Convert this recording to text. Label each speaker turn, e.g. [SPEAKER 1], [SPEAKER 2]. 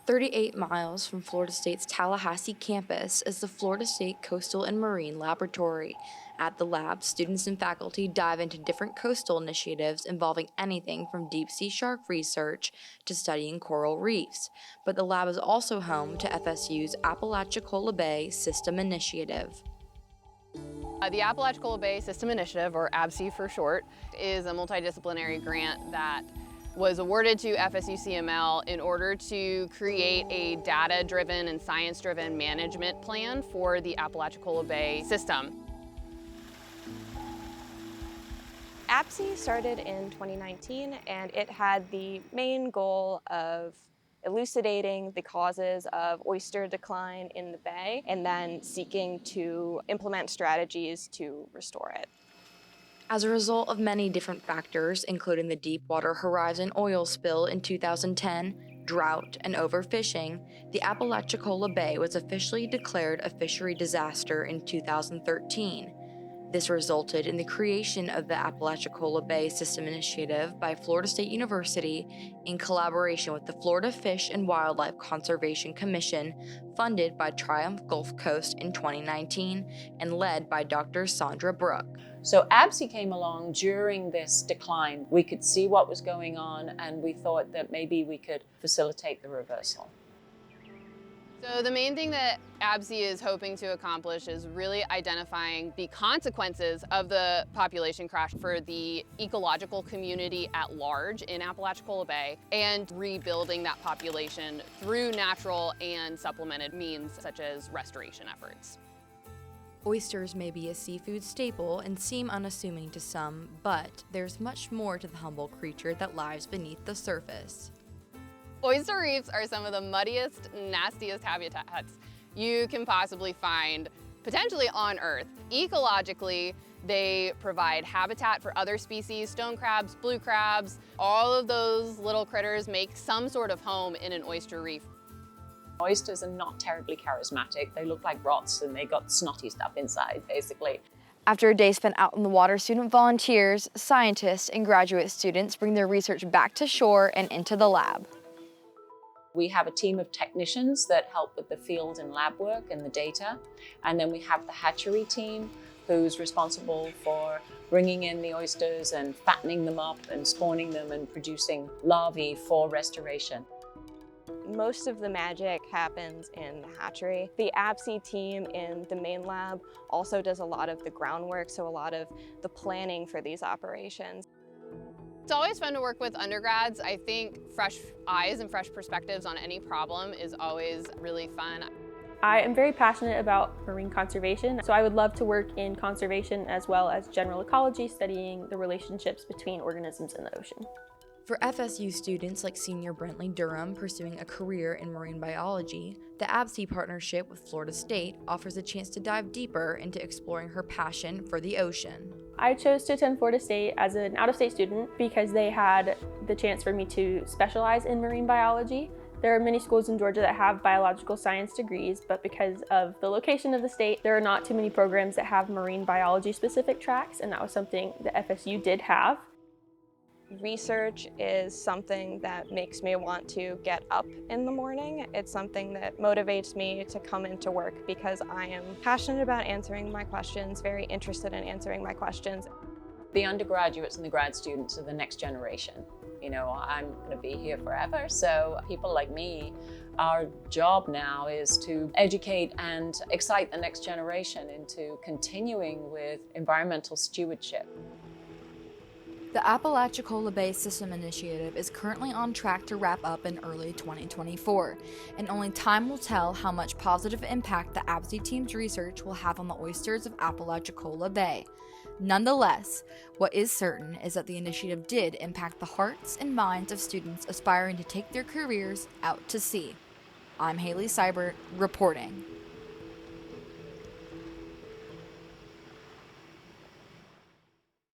[SPEAKER 1] 38 miles from Florida State's Tallahassee campus is the Florida State Coastal and Marine Laboratory. At the lab, students and faculty dive into different coastal initiatives involving anything from deep-sea shark research to studying coral reefs. But the lab is also home to FSU's Apalachicola Bay System Initiative.
[SPEAKER 2] The Apalachicola Bay System Initiative, or ABSI for short, is a multidisciplinary grant that was awarded to FSU CML in order to create a data-driven and science-driven management plan for the Apalachicola Bay system.
[SPEAKER 3] ABSI started in 2019, and it had the main goal of elucidating the causes of oyster decline in the bay and then seeking to implement strategies to restore it.
[SPEAKER 1] As a result of many different factors, including the Deepwater Horizon oil spill in 2010, drought, and overfishing, the Apalachicola Bay was officially declared a fishery disaster in 2013. This resulted in the creation of the Apalachicola Bay System Initiative by Florida State University in collaboration with the Florida Fish and Wildlife Conservation Commission, funded by Triumph Gulf Coast in 2019 and led by Dr. Sandra Brooke.
[SPEAKER 4] So ABSI came along during this decline. We could see what was going on, and we thought that maybe we could facilitate the reversal.
[SPEAKER 2] So the main thing that ABSI is hoping to accomplish is really identifying the consequences of the population crash for the ecological community at large in Apalachicola Bay and rebuilding that population through natural and supplemented means such as restoration efforts.
[SPEAKER 1] Oysters may be a seafood staple and seem unassuming to some, but there's much more to the humble creature that lies beneath the surface.
[SPEAKER 2] Oyster reefs are some of the muddiest, nastiest habitats you can possibly find, potentially on Earth. Ecologically, they provide habitat for other species, stone crabs, blue crabs. All of those little critters make some sort of home in an oyster reef.
[SPEAKER 4] Oysters are not terribly charismatic. They look like rots and they got snotty stuff inside, basically.
[SPEAKER 1] After a day spent out in the water, student volunteers, scientists, and graduate students bring their research back to shore and into the lab.
[SPEAKER 4] We have a team of technicians that help with the field and lab work and the data. And then we have the hatchery team who's responsible for bringing in the oysters and fattening them up and spawning them and producing larvae for restoration.
[SPEAKER 3] Most of the magic happens in the hatchery. The ABSI team in the main lab also does a lot of the groundwork, so a lot of the planning for these operations.
[SPEAKER 2] It's always fun to work with undergrads. I think fresh eyes and fresh perspectives on any problem is always really fun.
[SPEAKER 5] I am very passionate about marine conservation, so I would love to work in conservation as well as general ecology, studying the relationships between organisms in the ocean.
[SPEAKER 1] For FSU students like senior Brentley Durham pursuing a career in marine biology, the ABSI partnership with Florida State offers a chance to dive deeper into exploring her passion for the ocean.
[SPEAKER 5] I chose to attend Florida State as an out-of-state student because they had the chance for me to specialize in marine biology. There are many schools in Georgia that have biological science degrees, but because of the location of the state, there are not too many programs that have marine biology specific tracks, and that was something that FSU did have.
[SPEAKER 3] Research is something that makes me want to get up in the morning. It's something that motivates me to come into work because I am passionate about answering my questions, very interested in answering my questions.
[SPEAKER 4] The undergraduates and the grad students are the next generation. You know, I'm going to be here forever, so people like me, our job now is to educate and excite the next generation into continuing with environmental stewardship.
[SPEAKER 1] The Apalachicola Bay System Initiative is currently on track to wrap up in early 2024, and only time will tell how much positive impact the ABSI team's research will have on the oysters of Apalachicola Bay. Nonetheless, what is certain is that the initiative did impact the hearts and minds of students aspiring to take their careers out to sea. I'm Hayley Seibert, reporting.